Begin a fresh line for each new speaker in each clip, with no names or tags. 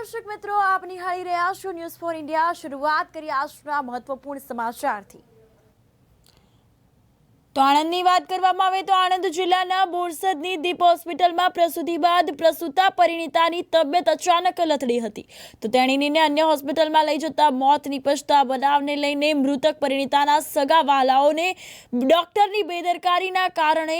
દર્શક મિત્રો, આપ નિહાળી રહ્યા છો ન્યૂઝ ફોર ઇન્ડિયા। શરૂઆત કરી આજના મહત્વપૂર્ણ સમાચારથી। તો આણંદની વાત કરવામાં આવે તો આણંદ જિલ્લાના બોરસદની દીપ હોસ્પિટલમાં પ્રસૂતિ બાદ પ્રસૂતા પરિણીતાની તબિયત અચાનક લથડી હતી, તો તેણીને અન્ય હોસ્પિટલમાં લઈ જતા મોત નિપજતા બનાવને લઈને મૃતક પરિણીતાના સગા વહાલાઓને ડોક્ટરની બેદરકારીના કારણે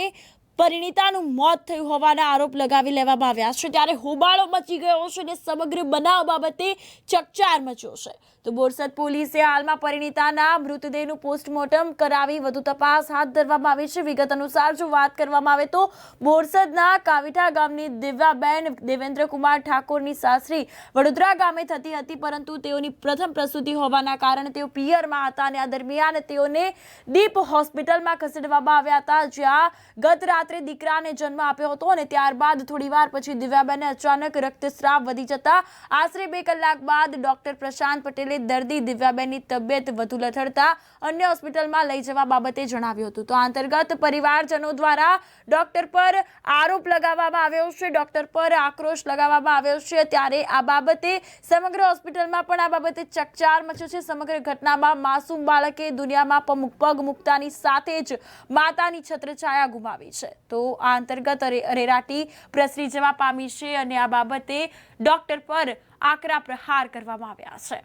પરિણીતાનું મોત થયું હોવાના આરોપ લગાવી લેવામાં આવ્યા છે। ત્યારે હોબાળો મચી ગયો છે અને સમગ્ર બનાવ બાબતે ચકચાર મચ્યો છે। તો બોરસદ પોલીસે હાલમાં પરિણીતાના મૃતદેહનું પોસ્ટમોર્ટમ કરાવી વધુ તપાસ હાથ ધરવામાં આવી છે। વિગત અનુસાર જો વાત કરવામાં આવે તો બોરસદના કાવીઠા ગામની દિવ્યાબેન દેવેન્દ્રકુમાર ઠાકોરની સાસરી વડોદરા ગામે થતી હતી, પરંતુ તેઓની પ્રથમ પ્રસૂતિ હોવાના કારણે તેઓ પિયરમાં હતા અને આ દરમિયાન તેઓને દીપ હોસ્પિટલમાં ખસેડવામાં આવ્યા હતા, જ્યાં ગત રાત્રે દીકરાને જન્મ આપ્યો હતો અને ત્યારબાદ થોડીવાર પછી દિવ્યાબેનને અચાનક રક્તસ્રાવ વધી જતા આશરે 2 કલાક બાદ ડોક્ટર પ્રશાંત પટેલે દર્દી દિવ્યાબેનની તબિયત વધુ લથડતા અન્ય હોસ્પિટલમાં લઈ જવા બાબતે જણાવ્યું હતું। તો આ અંતર્ગત પરિવારજનો દ્વારા ડોક્ટર પર આરોપ લગાવવામાં આવ્યો છે, ડોક્ટર પર આક્રોશ લગાવવામાં આવ્યો છે। ત્યારે આ બાબતે સમગ્ર હોસ્પિટલમાં પણ આ બાબતે ચકચાર મચ્યો છે। સમગ્ર ઘટનામાં માસૂમ બાળકે દુનિયામાં પગ મૂકતાની સાથે જ માતાની છત્રછાયા ગુમાવી છે। તો આ અંતર્ગત અરેરાટી પ્રસરી જવા પામી છે અને આ બાબતે ડોક્ટર પર આકરા પ્રહાર કરવામાં આવ્યા છે।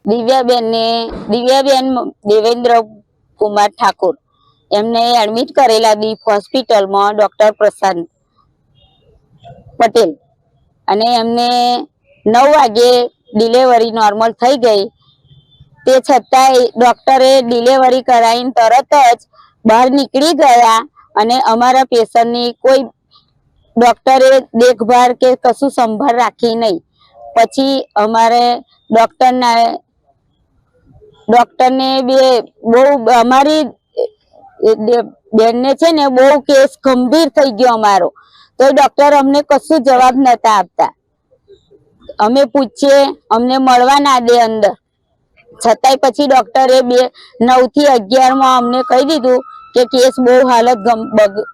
દિવ્યાબેન દેવેન્દ્ર કુમાર ઠાકોર એમને એડમિટ કરેલા દીપ હોસ્પિટલમાં ડોક્ટર પ્રશાંત પટેલ, અને એમને 9 વાગે ડિલિવરી નોર્મલ થઈ ગઈ। તે છતાંય ડોક્ટરે ડિલિવરી કરાવીને તરત જ બહાર નીકળી ગયા અને અમારા પેશન્ટની કોઈ ડોક્ટરે દેખભાળ કે કશું સંભાળ રાખી નહીં। પછી અમારે ડોક્ટરને બહુ અમારી બેનને છે ને બહુ કેસ ગંભીર થઈ ગયો અમારો, તો ડોક્ટર અમને કશું જવાબ નતા આપતા। અમે પૂછીએ, અમને મળવા ના દે અંદર, છતાંય પછી ડોક્ટરે 9 થી 11 માં અમને કહી દીધું કે કેસ બહુ હાલત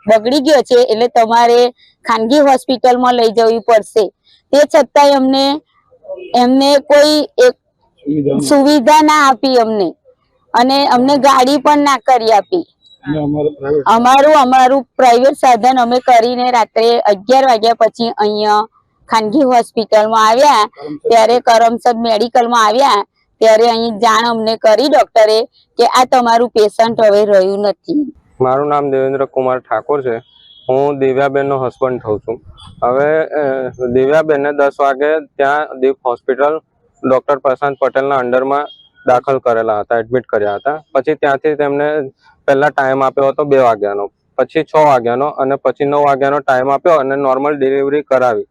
બગડી ગયો છે, એટલે તમારે ખાનગી હોસ્પિટલમાં લઈ જવી પડશે। તે છતાંય એમને કોઈ એક સુવિધા ના આપી અમને, અને અમને ગાડી પણ ના કરી આપી। અમારું પ્રાઇવેટ સાધન અમે કરીને રાત્રે 11 વાગ્યા પછી અહીંયા ખાનગી હોસ્પિટલમાં આવ્યા, ત્યારે કરમસદ મેડિકલમાં આવ્યા ત્યારે અહીં જાણ અમને કરી ડોક્ટરે કે આ તમારું પેશન્ટ હવે રહ્યું નથી।
મારું નામ દેવેન્દ્ર કુમાર ઠાકોર છે, હું દિવ્યાબેનનો હસબન્ડ થઉં છું। હવે દિવ્યાબેનને 10 વાગે ત્યાં દીપ હોસ્પિટલ ડોક્ટર પ્રશાંત પટેલના અંડરમાં દાખલ કરેલા હતા, એડમિટ કર્યા હતા। પછી ત્યાંથી તેમને પહેલા ટાઈમ આપ્યો હતો 2 વાગ્યાનો, પછી 6 વાગ્યાનો અને પછી 9 વાગ્યાનો ટાઈમ આપ્યો અને નોર્મલ ડિલિવરી કરાવી।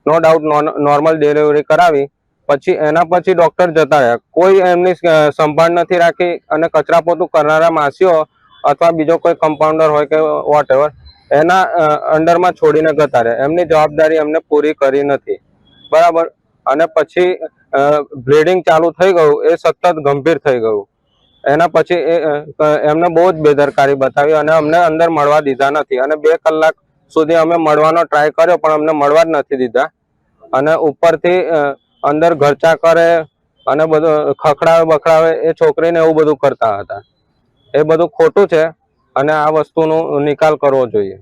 નો ડાઉટ નોર્મલ ડિલિવરી કરાવી। પછી એના પછી ડોક્ટર જતા રહ્યા, કોઈ એમની સંભાળ નથી રાખી અને કચરા પોતું કરનારા માસીઓ અથવા બીજો કોઈ કમ્પાઉન્ડર હોય કે વોટ એવર એના અંડરમાં છોડીને જતા રહ્યા। એમની જવાબદારી એમને પૂરી કરી નથી, બરાબર। અને પછી બ્લીડિંગ ચાલુ થઈ ગયું, એ સતત ગંભીર થઈ ગયું। એના પછી એમને બહુ જ બેદરકારી બતાવી અને અમને અંદર મળવા દીધા નથી, અને 2 કલાક સુધી અમે મળવાનો ટ્રાય કર્યો પણ અમને મળવા જ નથી દીધા। અને ઉપરથી અંદર ઘરચા કરે અને બધું ખખડાવે બખડાવે, એ છોકરીને એવું બધું કરતા હતા। એ બધું ખોટું છે અને આ વસ્તુનો નિકાલ કરવો જોઈએ।